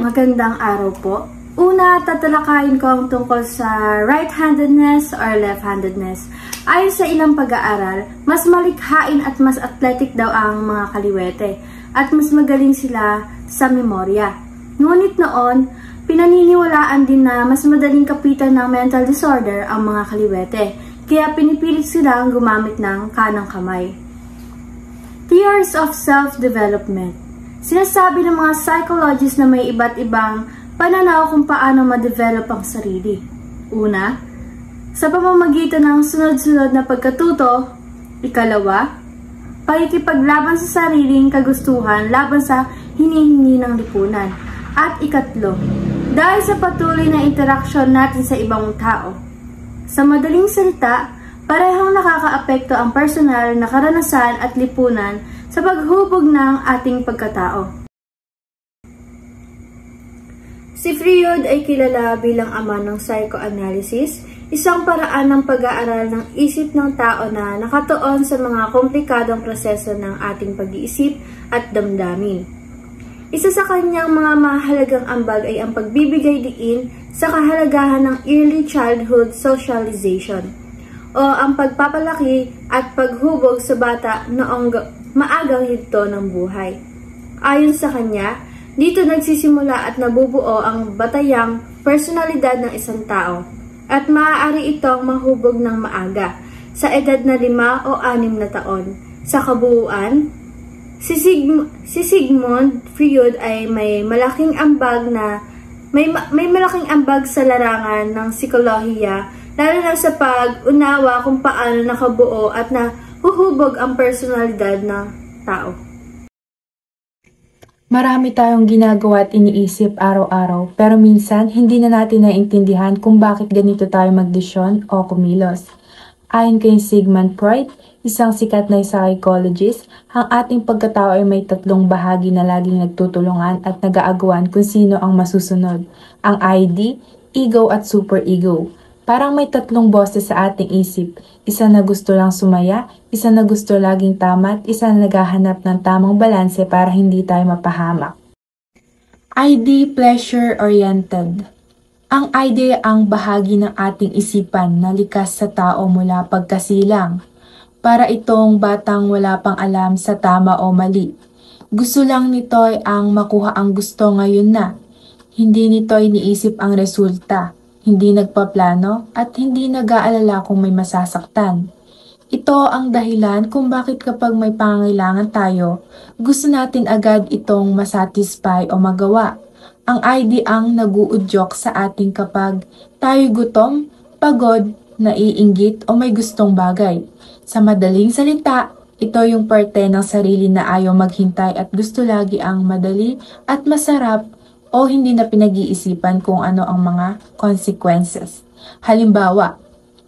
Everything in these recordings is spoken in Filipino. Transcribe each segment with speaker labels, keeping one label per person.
Speaker 1: Magandang araw po. Una, tatalakayin ko ang tungkol sa right-handedness or left-handedness. Ayon sa ilang pag-aaral, mas malikhain at mas athletic daw ang mga kaliwete at mas magaling sila sa memorya. Ngunit noon, pinaniniwalaan din na mas madaling kapitan ng mental disorder ang mga kaliwete, kaya pinipilit silang gumamit ng kanang kamay. Theories of self-development. Sinasabi ng mga psychologists na may iba't ibang pananaw kung paano ma-develop ang sarili. Una, sa pamamagitan ng sunod-sunod na pagkatuto. Ikalawa, pakikipaglaban sa sariling kagustuhan laban sa hinihingi ng lipunan. At ikatlo, dahil sa patuloy na interaksyon natin sa ibang tao. Sa madaling salita, parehong nakakaapekto ang personal na karanasan at lipunan sa paghubog ng ating pagkatao. Si Freud ay kilala bilang ama ng psychoanalysis, isang paraan ng pag-aaral ng isip ng tao na nakatuon sa mga komplikadong proseso ng ating pag-iisip at damdamin. Isa sa kanyang mga mahalagang ambag ay ang pagbibigay diin sa kahalagahan ng early childhood socialization o ang pagpapalaki at paghubog sa bata noong maagang yugto ng buhay. Ayon sa kanya, dito nagsisimula at nabubuo ang batayang personalidad ng isang tao at maaari itong mahubog ng maaga sa edad na 5 o 6 na taon. Sa kabuuan, si Sigmund Freud ay may malaking ambag sa larangan ng psikolohiya, lalo na sa pag-unawa kung paano nakabuo at nahuhubog ang personalidad ng tao.
Speaker 2: Marami tayong ginagawa at iniisip araw-araw, pero minsan hindi na natin naiintindihan kung bakit ganito tayo magdesisyon o kumilos. Ayon kay Sigmund Freud, isang sikat na psychologist, ang ating pagkatao ay may 3 bahagi na laging nagtutulungan at nag-aagawan kung sino ang masusunod, ang ID, ego at superego. Parang may 3 boses sa ating isip, isa na gusto lang sumaya, isa na gusto laging tama at isa na naghahanap ng tamang balanse para hindi tayo mapahamak. ID, pleasure-oriented. Ang ID ang bahagi ng ating isipan na likas sa tao mula pagkasilang. Para itong batang wala pang alam sa tama o mali. Gusto lang nito ay ang makuha ang gusto ngayon na. Hindi nito iniisip ang resulta. Hindi nagpaplano at hindi nag-aalala kung may masasaktan. Ito ang dahilan kung bakit kapag may pangangailangan tayo, gusto natin agad itong masatisfy o magawa. Ang ID ang nag-uudyok sa atin kapag tayo gutom, pagod, naiinggit o may gustong bagay. Sa madaling salita, ito yung parte ng sarili na ayaw maghintay at gusto lagi ang madali at masarap o hindi na pinag-iisipan kung ano ang mga consequences. Halimbawa,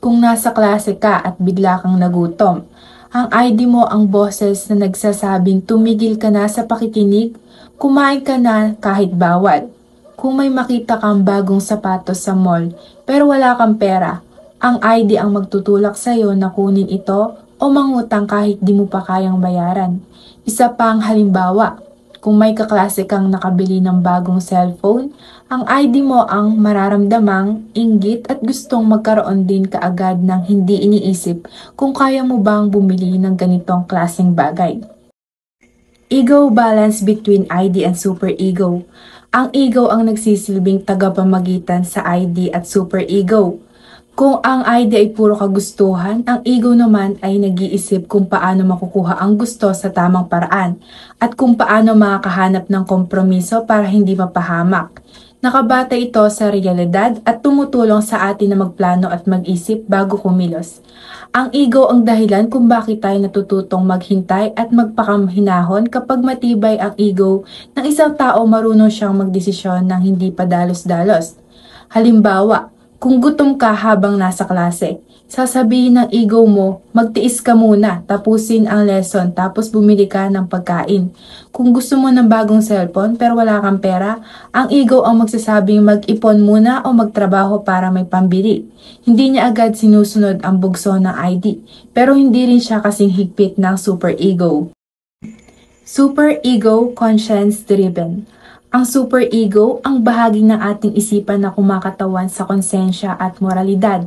Speaker 2: kung nasa klase ka at bigla kang nagutom, ang ID mo ang boses na nagsasabing tumigil ka na sa pakikinig, kumain ka na kahit bawal. Kung may makita kang bagong sapatos sa mall pero wala kang pera, ang ID ang magtutulak sa'yo na kunin ito o mangutang kahit di mo pa kayang bayaran. Isa pang halimbawa, kung may kaklase kang nakabili ng bagong cellphone, ang ID mo ang mararamdamang inggit at gustong magkaroon din kaagad ng hindi iniisip kung kaya mo bang bumili ng ganitong klaseng bagay. Ego balance between ID and superego. Ang ego ang nagsisilbing tagapamagitan sa ID at superego. Kung ang ID ay puro kagustuhan, ang ego naman ay nag-iisip kung paano makukuha ang gusto sa tamang paraan at kung paano makakahanap ng kompromiso para hindi mapahamak. Nakabata ito sa realidad at tumutulong sa atin na magplano at mag-isip bago kumilos. Ang ego ang dahilan kung bakit tayo natututong maghintay at magpakahinahon kapag matibay ang ego ng isang tao marunong siyang magdesisyon ng hindi padalos-dalos. Halimbawa, kung gutom ka habang nasa klase, sasabihin ng ego mo, magtiis ka muna, tapusin ang lesson, tapos bumili ka ng pagkain. Kung gusto mo ng bagong cellphone pero wala kang pera, ang ego ang magsasabing mag-ipon muna o magtrabaho para may pambili. Hindi niya agad sinusunod ang bugso ng ID, pero hindi rin siya kasing higpit ng superego. Superego conscience-driven. Ang superego ang bahagi ng ating isipan na kumakatawan sa konsensya at moralidad.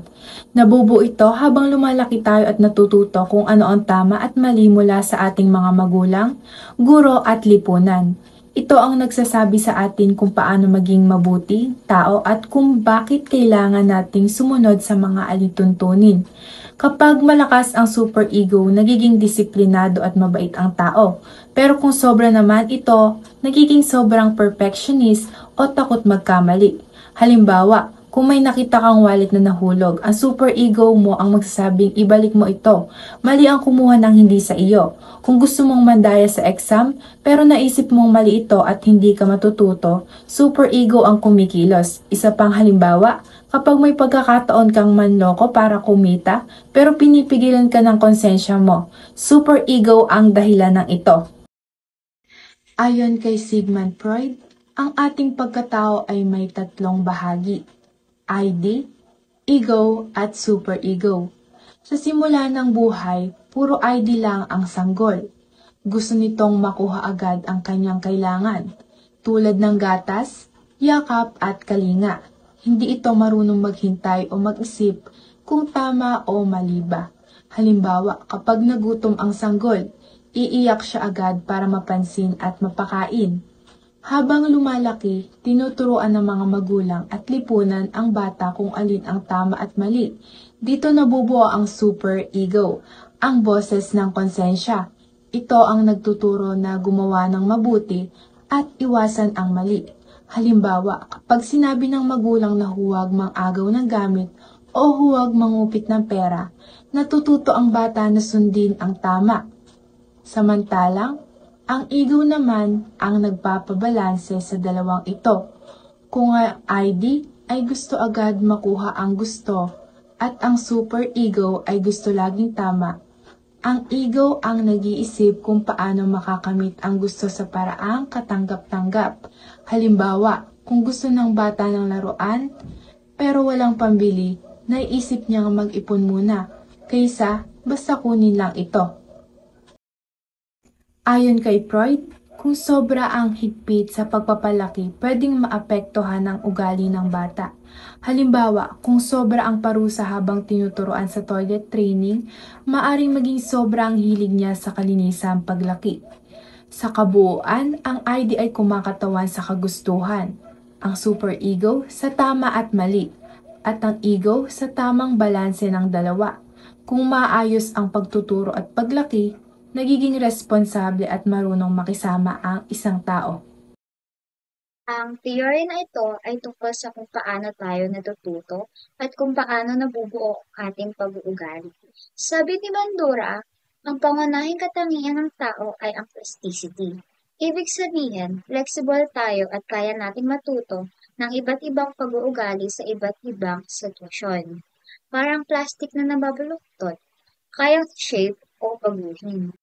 Speaker 2: Nabubuo ito habang lumalaki tayo at natututo kung ano ang tama at mali mula sa ating mga magulang, guro at lipunan. Ito ang nagsasabi sa atin kung paano maging mabuti, tao at kung bakit kailangan nating sumunod sa mga alituntunin. Kapag malakas ang superego, nagiging disiplinado at mabait ang tao. Pero kung sobra naman ito, nagiging sobrang perfectionist o takot magkamali. Halimbawa, kung may nakita kang wallet na nahulog, ang superego mo ang magsasabing ibalik mo ito. Mali ang kumuha ng hindi sa iyo. Kung gusto mong mandaya sa exam, pero naisip mong mali ito at hindi ka matututo, superego ang kumikilos. Isa pang halimbawa, kapag may pagkakataon kang manloko para kumita, pero pinipigilan ka ng konsensya mo, superego ang dahilan ng ito. Ayon kay Sigmund Freud, ang ating pagkatao ay may tatlong bahagi, ID, ego at superego. Sa simula ng buhay, puro ID lang ang sanggol. Gusto nitong makuha agad ang kanyang kailangan, tulad ng gatas, yakap at kalinga. Hindi ito marunong maghintay o mag-isip kung tama o mali ba. Halimbawa, kapag nagutom ang sanggol, iiyak siya agad para mapansin at mapakain. Habang lumalaki, tinuturuan ng mga magulang at lipunan ang bata kung alin ang tama at mali. Dito nabubuo ang superego, ang boses ng konsensya. Ito ang nagtuturo na gumawa ng mabuti at iwasan ang mali. Halimbawa, kapag sinabi ng magulang na huwag mang-agaw ng gamit o huwag mangupit ng pera, natututo ang bata na sundin ang tama. Samantalang, ang ego naman ang nagpapabalanse sa dalawang ito. Kung ang ID ay gusto agad makuha ang gusto at ang superego ay gusto laging tama, ang ego ang nag-iisip kung paano makakamit ang gusto sa paraang katanggap-tanggap. Halimbawa, kung gusto ng bata ng laruan, pero walang pambili, naiisip niyang mag-ipon muna, kaysa basta kunin lang ito. Ayon kay Freud, kung sobra ang higpit sa pagpapalaki, pwedeng maapektuhan ang ugali ng bata. Halimbawa, kung sobra ang parusa habang tinuturoan sa toilet training, maaring maging sobra ang hilig niya sa kalinisang paglaki. Sa kabuuan, ang ID ay kumakatawan sa kagustuhan, ang superego sa tama at mali, at ang ego sa tamang balanse ng dalawa. Kung maayos ang pagtuturo at paglaki, nagiging responsable at marunong makisama ang isang tao.
Speaker 3: Ang teorya na ito ay tungkol sa kung paano tayo natututo at kung paano nabubuo ang ating pag-uugali. Sabi ni Bandura, ang pangunahing katangian ng tao ay ang plasticity. Ibig sabihin, flexible tayo at kaya nating matuto ng iba't ibang pag-uugali sa iba't ibang sitwasyon. Parang plastic na nababuloktot, kayang shape o baguhin.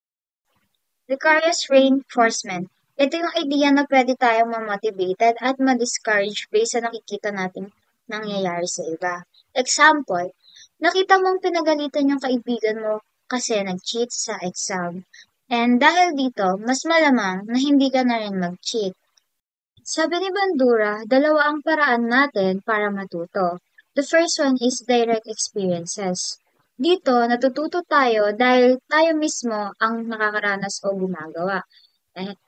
Speaker 3: Vicarious reinforcement. Ito yung idea na pwede tayong ma-motivated at ma-discourage based sa nakikita nating nangyayari sa iba. Example, nakita mong pinagalitan yung kaibigan mo kasi nag-cheat sa exam. And dahil dito, mas malamang na hindi ka na rin mag-cheat. Sabi ni Bandura, dalawa ang paraan natin para matuto. The first one is direct experiences. Dito, natututo tayo dahil tayo mismo ang nakakaranas o gumagawa.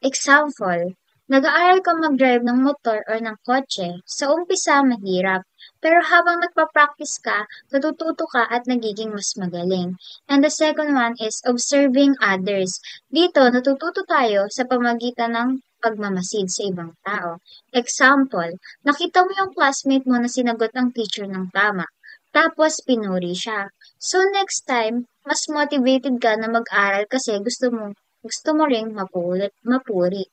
Speaker 3: Example, nag-aaral ka mag-drive ng motor o ng kotse. Sa umpisa, mahirap. Pero habang nagpa-practice ka, natututo ka at nagiging mas magaling. And the second one is observing others. Dito, natututo tayo sa pamagitan ng pagmamasid sa ibang tao. Example, nakita mo yung classmate mo na sinagot ang teacher ng tama. Tapos, pinuri siya. So, next time, mas motivated ka na mag-aral kasi gusto mo ring mapuri.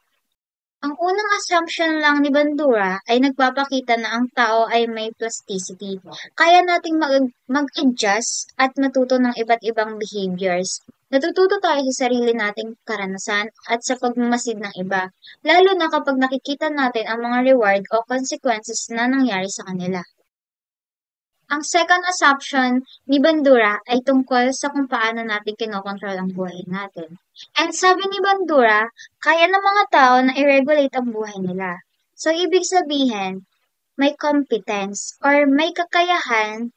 Speaker 3: Ang unang assumption lang ni Bandura ay nagpapakita na ang tao ay may plasticity. Kaya nating mag-adjust at matuto ng iba't ibang behaviors. Natututo tayo sa sarili nating karanasan at sa pagmamasid ng iba, lalo na kapag nakikita natin ang mga reward o consequences na nangyari sa kanila. Ang second assumption ni Bandura ay tungkol sa kung paano natin kinokontrol ang buhay natin. And sabi ni Bandura, kaya ng mga tao na i-regulate ang buhay nila. So, ibig sabihin, may competence or may kakayahan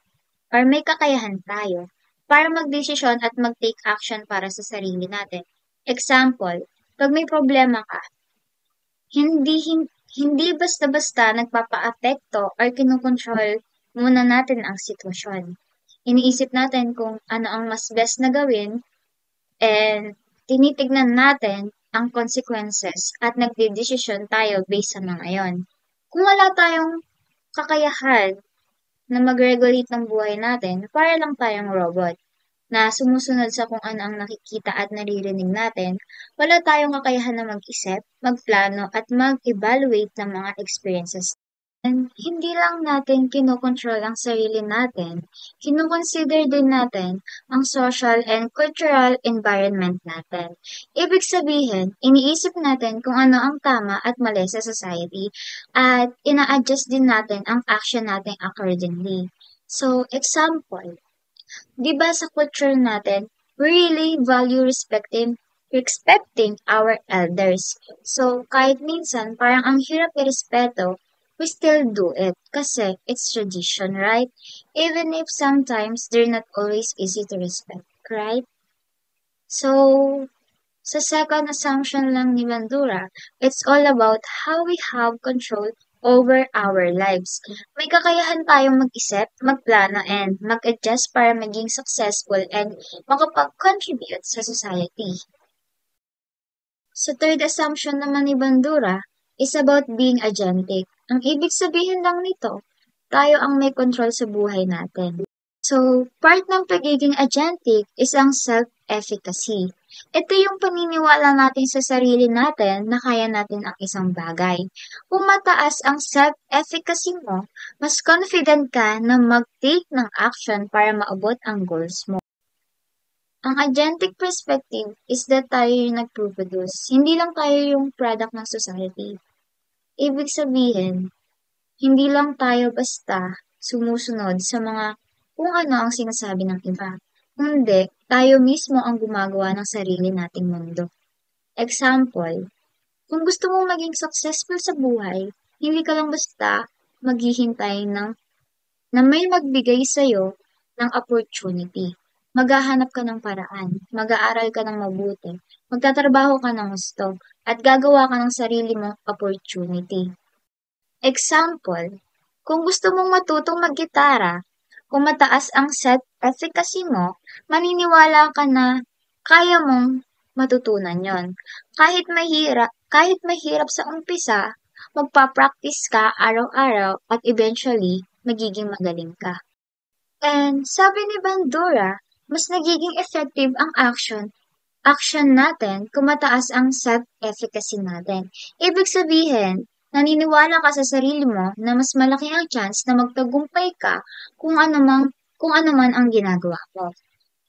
Speaker 3: tayo para magdesisyon at mag-take action para sa sarili natin. Example, pag may problema ka, hindi basta-basta nagpapaapekto or kinokontrol muna natin ang sitwasyon. Iniisip natin kung ano ang mas best na gawin and tinitignan natin ang consequences at nagdedesisyon tayo based sa mga yon. Kung wala tayong kakayahan na mag-regulate ng buhay natin, para lang tayong robot na sumusunod sa kung ano ang nakikita at naririnig natin, wala tayong kakayahan na mag-isip, magplano at mag-evaluate ng mga experiences. And hindi lang natin kinokontrol ang sarili natin, kinoconsider din natin ang social and cultural environment natin. Ibig sabihin, iniisip natin kung ano ang tama at mali sa society at ina-adjust din natin ang action natin accordingly. So, example, di ba sa culture natin, we really value respecting our elders. So, kahit minsan, parang ang hirap irespeto, we still do it kasi it's tradition, right? Even if sometimes they're not always easy to respect, right? So, sa second assumption lang ni Bandura, it's all about how we have control over our lives. May kakayahan tayong mag-isip, magplano, and mag-adjust para maging successful and makapag-contribute sa society. Sa third assumption naman ni Bandura is about being agentic. Ang ibig sabihin lang nito, tayo ang may control sa buhay natin. So, part ng pagiging agentic is ang self-efficacy. Ito yung paniniwala natin sa sarili natin na kaya natin ang isang bagay. Kung mataas ang self-efficacy mo, mas confident ka na mag-take ng action para maabot ang goals mo. Ang agentic perspective is that tayo yung nag-produce. Hindi lang tayo yung product ng society. Ibig sabihin, hindi lang tayo basta sumusunod sa mga kung ano ang sinasabi ng iba. Kundi, tayo mismo ang gumagawa ng sarili nating mundo. Example, kung gusto mong maging successful sa buhay, hindi ka lang basta maghihintay na may magbigay sa'yo ng opportunity. Maghahanap ka ng paraan, mag-aaral ka ng mabuti, magtatrabaho ka ng gusto, at gagawa ka ng sarili mong opportunity. Example, kung gusto mong matutong maggitara, kung mataas ang self-efficacy mo, maniniwala ka na kaya mong matutunan yon. Kahit mahirap sa umpisa, magpa-practice ka araw-araw at eventually, magiging magaling ka. And sabi ni Bandura, mas nagiging effective ang action natin kung mataas ang self-efficacy natin. Ibig sabihin, naniniwala ka sa sarili mo na mas malaki ang chance na magtagumpay ka kung ano man ang ginagawa mo.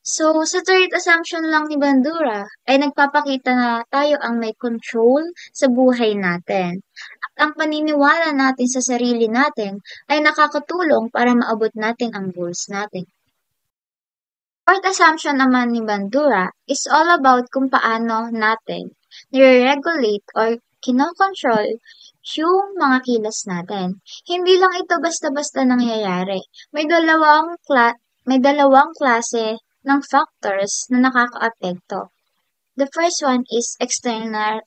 Speaker 3: So, sa third assumption lang ni Bandura ay nagpapakita na tayo ang may control sa buhay natin. At ang paniniwala natin sa sarili natin ay nakakatulong para maabot natin ang goals natin. Fourth assumption naman ni Bandura is all about kung paano natin nire-regulate or kinokontrol yung mga kilos natin. Hindi lang ito basta-basta nangyayari. May dalawang klase ng factors na nakakaapekto. The first one is external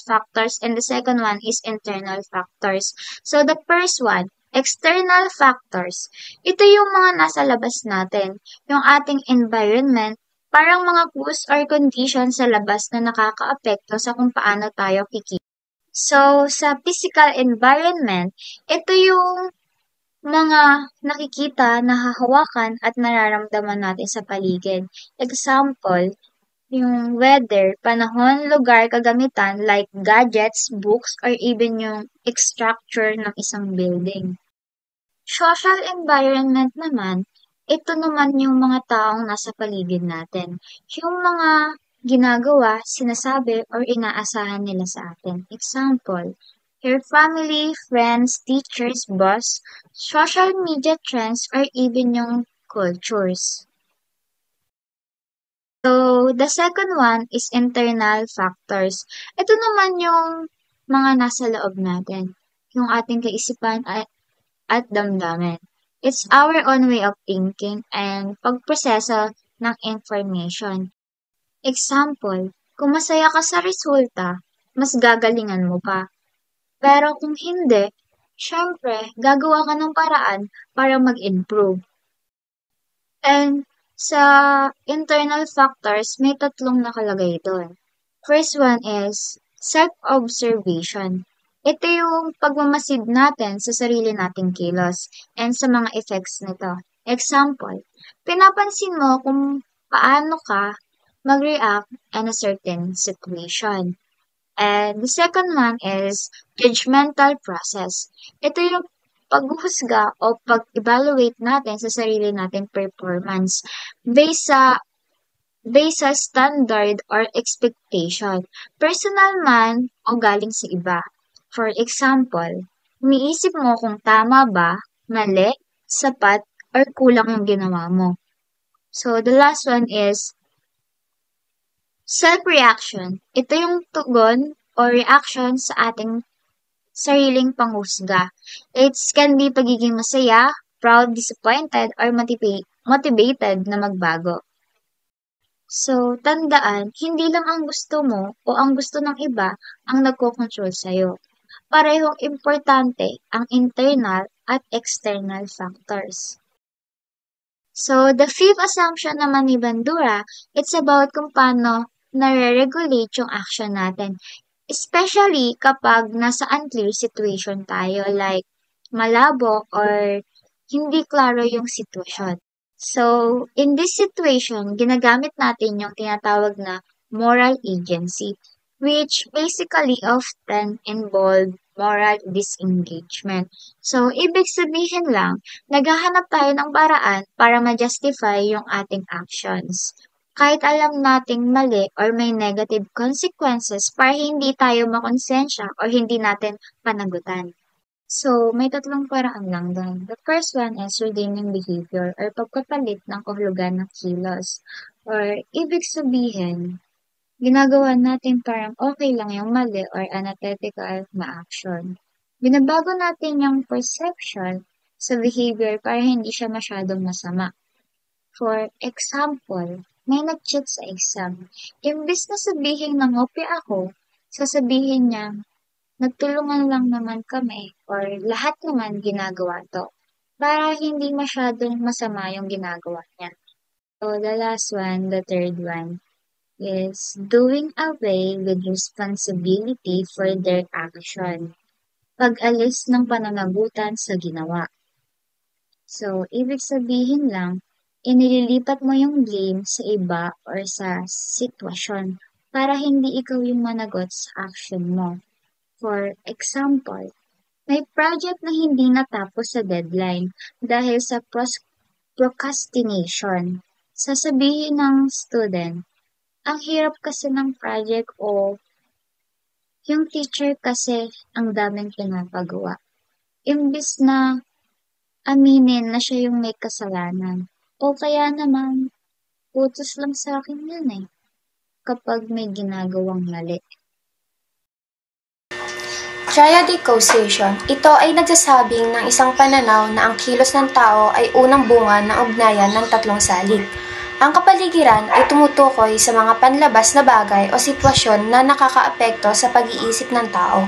Speaker 3: factors and the second one is internal factors. So the first one, external factors. Ito yung mga nasa labas natin, yung ating environment, parang mga cues or conditions sa labas na nakakaapekto sa kung paano tayo kikita. So, sa physical environment, ito yung mga nakikita, nahahawakan at nararamdaman natin sa paligid. Example, yung weather, panahon, lugar, kagamitan like gadgets, books, or even yung structure ng isang building. Social environment naman, ito naman yung mga taong nasa paligid natin. Yung mga ginagawa, sinasabi, or inaasahan nila sa atin. Example, your family, friends, teachers, boss, social media trends, or even yung cultures. So, the second one is internal factors. Ito naman yung mga nasa loob natin, yung ating kaisipan at damdamin. It's our own way of thinking and pagproseso ng information. Example, kung masaya ka sa resulta, mas gagalingan mo pa. Pero kung hindi, syempre, gagawa ka ng paraan para mag-improve. And sa internal factors, may tatlong nakalagay doon. First one is self-observation. Ito yung pagmamasid natin sa sarili nating kilos and sa mga effects nito. Example, pinapansin mo kung paano ka mag-react in a certain situation. And the second one is judgmental process. Ito yung paghuhusga o pag-evaluate natin sa sarili nating performance based sa standard or expectation, personal man o galing sa iba. For example, iniisip mo kung tama ba, mali, sapat, or kulang yung ginawa mo. So, the last one is self-reaction. Ito yung tugon o reaction sa ating sariling panghusga. It can be pagiging masaya, proud, disappointed, or motivated na magbago. So, tandaan, hindi lang ang gusto mo o ang gusto ng iba ang nagko-control sa'yo. Parehong importante ang internal at external factors. So, the fifth assumption naman ni Bandura, it's about kung paano nare-regulate yung action natin. Especially kapag nasa unclear situation tayo, like malabo or hindi klaro yung sitwasyon. So, in this situation, ginagamit natin yung tinatawag na moral agency, which basically often involve moral disengagement. So, ibig sabihin lang, naghahanap tayo ng paraan para ma-justify yung ating actions. Kahit alam nating mali or may negative consequences para hindi tayo makonsensya or hindi natin panagutan. So, may tatlong paraan lang doon. The first one is redeeming behavior or pagpapalit ng kahulugan ng kilos. Or, ibig sabihin, ginagawa natin parang okay lang yung mali or antithetical na action. Binabago natin yung perception sa behavior para hindi siya masyadong masama. For example, may nag-cheat sa exam. Imbis na sabihin na ngopya ako, sasabihin niya, nagtulungan lang naman kami or lahat naman ginagawa to para hindi masyadong masama yung ginagawa niya. So, the last one, the third one, is doing away with responsibility for their action. Pag-alis ng pananagutan sa ginawa. So, ibig sabihin lang, inililipat mo yung blame sa iba or sa sitwasyon para hindi ikaw yung managot sa action mo. For example, may project na hindi natapos sa deadline dahil sa procrastination. Sasabihin ng student, ang hirap kasi ng project o yung teacher kasi ang daming pinapagawa. Imbis na aminin na siya yung may kasalanan. O kaya naman, utos lang sa akin yan kapag may ginagawang mali.
Speaker 4: Triadic causation. Ito ay nagsasabing ng isang pananaw na ang kilos ng tao ay unang bunga ng ugnayan ng tatlong salik. Ang kapaligiran ay tumutukoy sa mga panlabas na bagay o sitwasyon na nakakaapekto sa pag-iisip ng tao.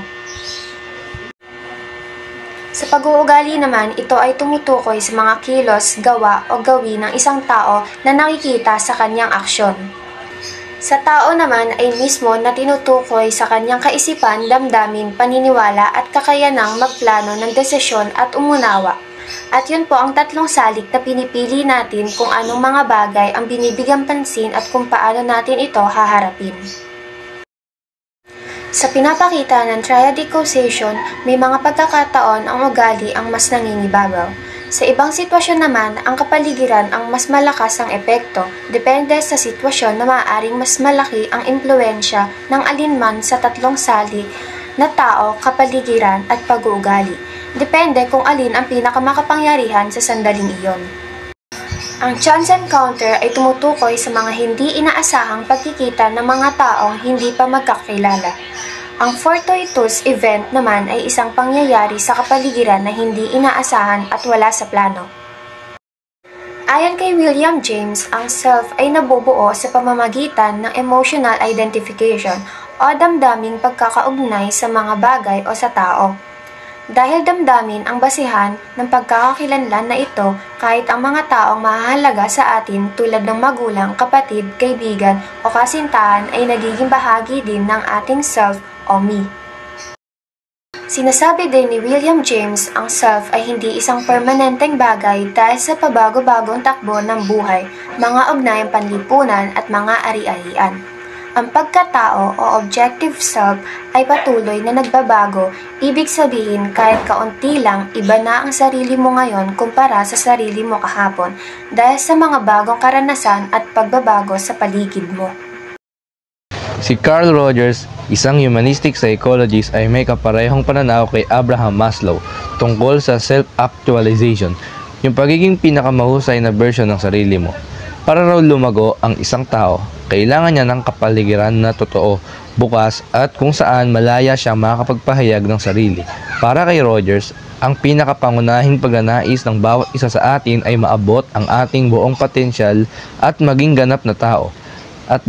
Speaker 4: Sa pag-uugali naman, ito ay tumutukoy sa mga kilos, gawa o gawin ng isang tao na nakikita sa kanyang aksyon. Sa tao naman ay mismo na tinutukoy sa kanyang kaisipan, damdamin, paniniwala at kakayanang magplano ng desisyon at umunawa. At yun po ang tatlong salik na pinipili natin kung anong mga bagay ang binibigyang pansin at kung paano natin ito haharapin. Sa pinapakita ng triadic causation, may mga pagkakataon ang ugali ang mas nangingibabaw. Sa ibang sitwasyon naman, ang kapaligiran ang mas malakas ang epekto, depende sa sitwasyon na maaaring mas malaki ang impluensya ng alinman sa tatlong salik na tao, kapaligiran at pag-uugali. Depende kung alin ang pinakamakapangyarihan sa sandaling iyon. Ang chance encounter ay tumutukoy sa mga hindi inaasahang pagkikita ng mga taong hindi pa magkakilala. Ang fortuitous event naman ay isang pangyayari sa kapaligiran na hindi inaasahan at wala sa plano. Ayon kay William James, ang self ay nabubuo sa pamamagitan ng emotional identification o damdaming pagkakaugnay sa mga bagay o sa tao. Dahil damdamin ang basihan ng pagkakakilanlan na ito, kahit ang mga taong mahahalaga sa atin tulad ng magulang, kapatid, kaibigan o kasintahan ay nagiging bahagi din ng ating self o me. Sinasabi din ni William James, ang self ay hindi isang permanenteng bagay dahil sa pabago-bagong takbo ng buhay, mga ugnayang panlipunan at mga ari-arian. Ang pagkatao o objective self ay patuloy na nagbabago, ibig sabihin kahit kaunti lang iba na ang sarili mo ngayon kumpara sa sarili mo kahapon dahil sa mga bagong karanasan at pagbabago sa paligid mo.
Speaker 5: Si Carl Rogers, isang humanistic psychologist, ay may kaparehong pananaw kay Abraham Maslow tungkol sa self-actualization, yung pagiging pinakamahusay na version ng sarili mo. Para raw lumago ang isang tao, kailangan niya ng kapaligiran na totoo, bukas at kung saan malaya siyang makakapagpahayag ng sarili. Para kay Rogers, ang pinakapangunahing pagnanais ng bawat isa sa atin ay maabot ang ating buong potensyal at maging ganap na tao. At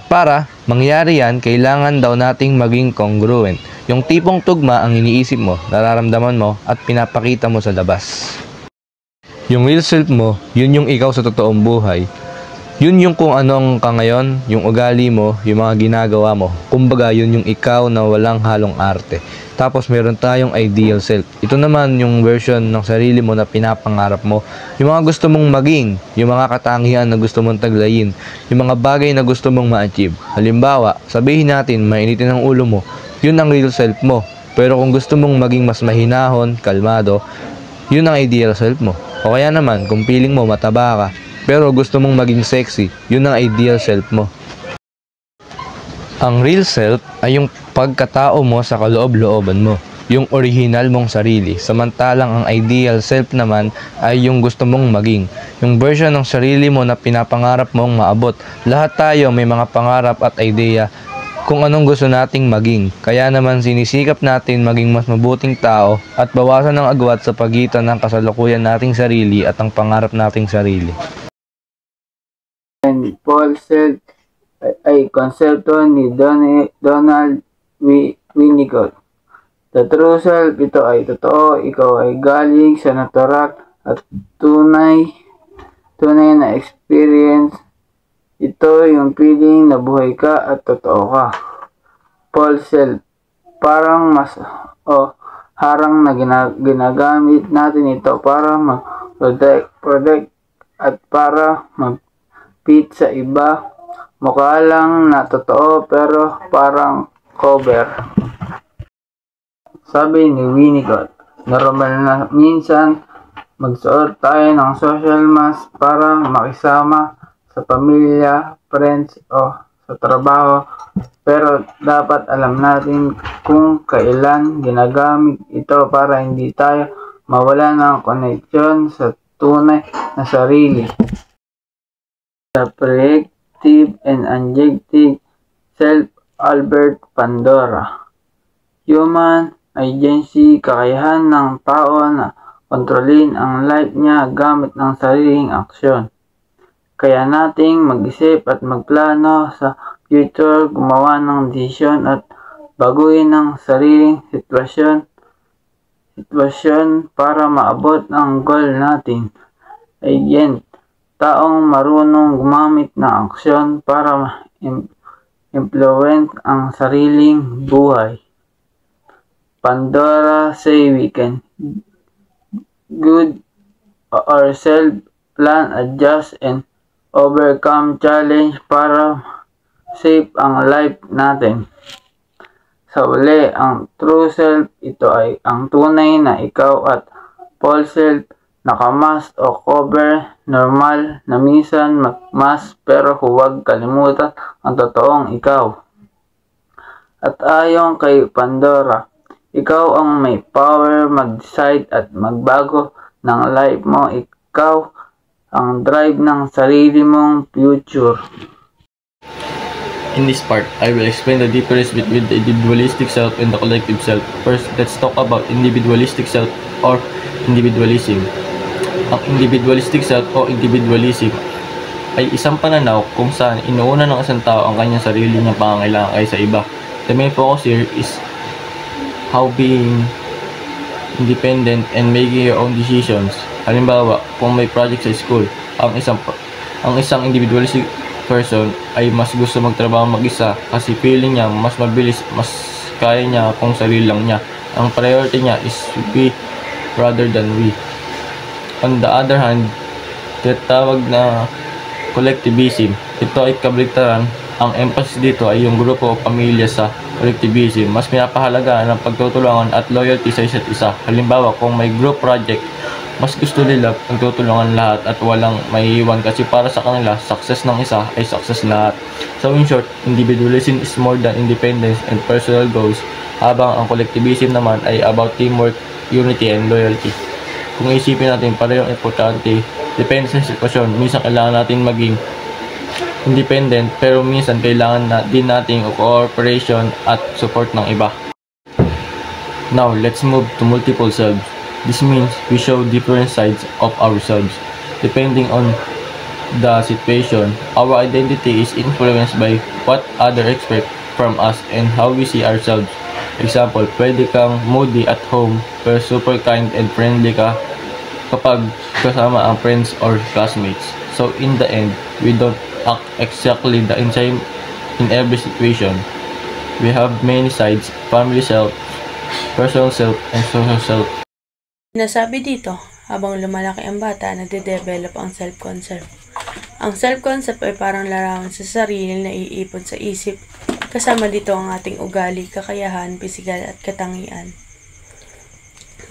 Speaker 5: para mangyari yan, kailangan daw nating maging congruent. Yung tipong tugma ang iniisip mo, nararamdaman mo at pinapakita mo sa labas. Yung real self mo, yun yung ikaw sa totoong buhay. Yun yung kung anong ka ngayon, yung ugali mo, yung mga ginagawa mo. Kumbaga, yun yung ikaw na walang halong arte. Tapos meron tayong ideal self. Ito naman yung version ng sarili mo na pinapangarap mo. Yung mga gusto mong maging, yung mga katangian na gusto mong taglayin, yung mga bagay na gusto mong ma-achieve. Halimbawa, sabihin natin, mainitin ang ulo mo, yun ang real self mo. Pero kung gusto mong maging mas mahinahon, kalmado, yun ang ideal self mo. O kaya naman, kung feeling mo mataba ka, pero gusto mong maging sexy, yun ang ideal self mo. Ang real self ay yung pagkatao mo sa kaloob-looban mo, yung original mong sarili. Samantalang ang ideal self naman ay yung gusto mong maging, yung version ng sarili mo na pinapangarap mong maabot. Lahat tayo may mga pangarap at ideya kung anong gusto nating maging. Kaya naman sinisikap natin maging mas mabuting tao at bawasan ng agwat sa pagitan ng kasalukuyan nating sarili at ang pangarap nating sarili.
Speaker 6: And Paul said ay konsepto ni Donald Winnicott. The true self, ito ay totoo, ikaw ay galing sa natural at tunay na experience. Ito yung feeling na buhay ka at totoo ka. False self, parang mas harang na ginagamit natin ito para mag-protect at para mag-fit sa iba. Mukha lang na totoo pero parang cover. Sabi ni Winnicott, normal na minsan magsuot tayo ng social mask para makisama sa pamilya, friends o sa trabaho, pero dapat alam natin kung kailan ginagamit ito para hindi tayo mawala ng koneksyon sa tunay na sarili. Sa projective and objective self, Albert Pandora. Human agency, kakayahan ng tao na kontrolin ang life niya gamit ng sariling aksyon. Kaya nating mag-isip at magplano sa future, gumawa ng desisyon at baguhin ang sariling sitwasyon para maabot ang goal natin. Again, taong marunong gumamit ng aksyon para influence ang sariling buhay. Pandora say we can good ourselves, plan, adjust, and overcome challenge para safe ang life natin. Sa uli, ang true self, ito ay ang tunay na ikaw at false self, nakamask o cover, normal na minsan mask pero huwag kalimutan ang totoong ikaw. At ayon kay Pandora, ikaw ang may power mag-decide at magbago ng life mo. Ikaw ang drive ng sarili mong future.
Speaker 7: In this part, I will explain the difference between the individualistic self and the collective self. First, let's talk about individualistic self or individualism. Ang individualistic self o individualism ay isang pananaw kung saan inuuna ng isang tao ang kanyang sarili niyang pangangailangan kaysa iba. The main focus here is how being independent and making your own decisions. Halimbawa, kung may project sa school, ang isang individualistic person ay mas gusto magtrabaho mag-isa kasi feeling niya mas mabilis, mas kaya niya kung sarili lang niya. Ang priority niya is we rather than we. On the other hand, tinatawag na collectivism. Ito ay kabaligtaran. Ang emphasis dito ay yung grupo o pamilya sa collectivism. Mas pinapahalagaan ng pagtutulungan at loyalty sa isa't isa. Halimbawa, kung may group project, mas gusto nila pagtutulungan lahat at walang maiiwan kasi para sa kanila, success ng isa ay success lahat. So in short, individualism is more than independence and personal goals, habang ang collectivism naman ay about teamwork, unity, and loyalty. Kung isipin natin, parehong importante, depende sa sitwasyon. Minsan kailangan natin maging independent, pero minsan kailangan din natin cooperation at support ng iba. Now, let's move to multiple selves. This means we show different sides of ourselves. Depending on the situation, our identity is influenced by what others expect from us and how we see ourselves. Example, pwede kang moody at home pero super kind and friendly ka kapag kasama ang friends or classmates. So in the end, we don't act exactly the same in every situation. We have many sides: family self, personal self, and social self.
Speaker 2: Nasabi dito, habang lumalaki ang bata, nagde-develop ang self-concept. Ang self-concept ay parang larawan sa sarili na iipon sa isip. Kasama dito ang ating ugali, kakayahan, pisikal at katangian.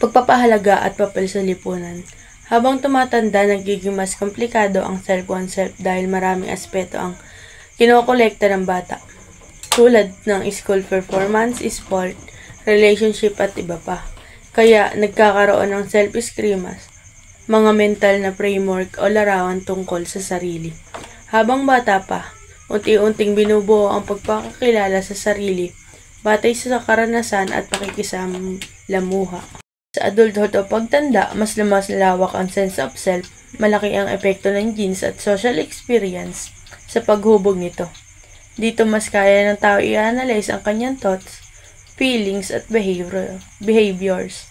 Speaker 2: Pagpapahalaga at papel sa lipunan. Habang tumatanda, nagiging mas komplikado ang self-concept dahil maraming aspeto ang kinokolekta ng bata. Tulad ng school performance, sport, relationship at iba pa. Kaya nagkakaroon ng self-estimas, mga mental na framework o larawan tungkol sa sarili. Habang bata pa, unti-unting binubuo ang pagpapakilala sa sarili batay sa karanasan at pakikisalamuha. Sa adulthood o pagtanda, mas lawak ang sense of self, malaki ang epekto ng genes at social experience sa paghubog nito. Dito mas kaya ng tao i-analyze ang kanyang thoughts, feelings at behaviors.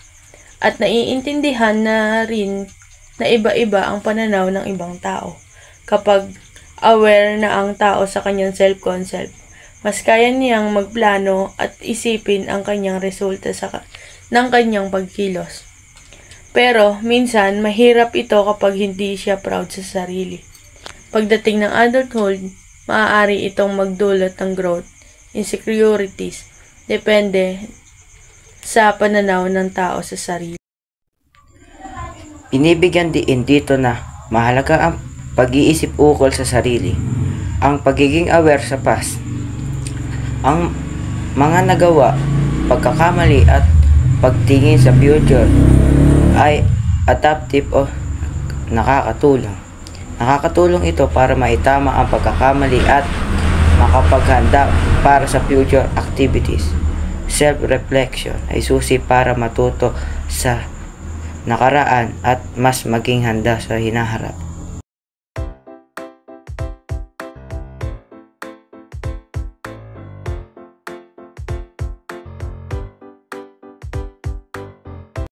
Speaker 2: At naiintindihan na rin na iba-iba ang pananaw ng ibang tao. Kapag aware na ang tao sa kanyang self-concept, mas kaya niyang magplano at isipin ang kanyang resulta ng kanyang pagkilos. Pero minsan mahirap ito kapag hindi siya proud sa sarili. Pagdating ng adulthood, maaari itong magdulot ng growth, insecurities, depende sa pananaw ng tao sa sarili.
Speaker 8: Binibigyan din dito na mahalaga ang pag-iisip ukol sa sarili, ang pagiging aware sa past, ang mga nagawa, pagkakamali at pagtingin sa future ay adaptive o nakakatulong. Nakakatulong ito para maitama ang pagkakamali at makapaghanda para sa future activities. Self-reflection ay susi para matuto sa nakaraan at mas maging handa sa hinaharap.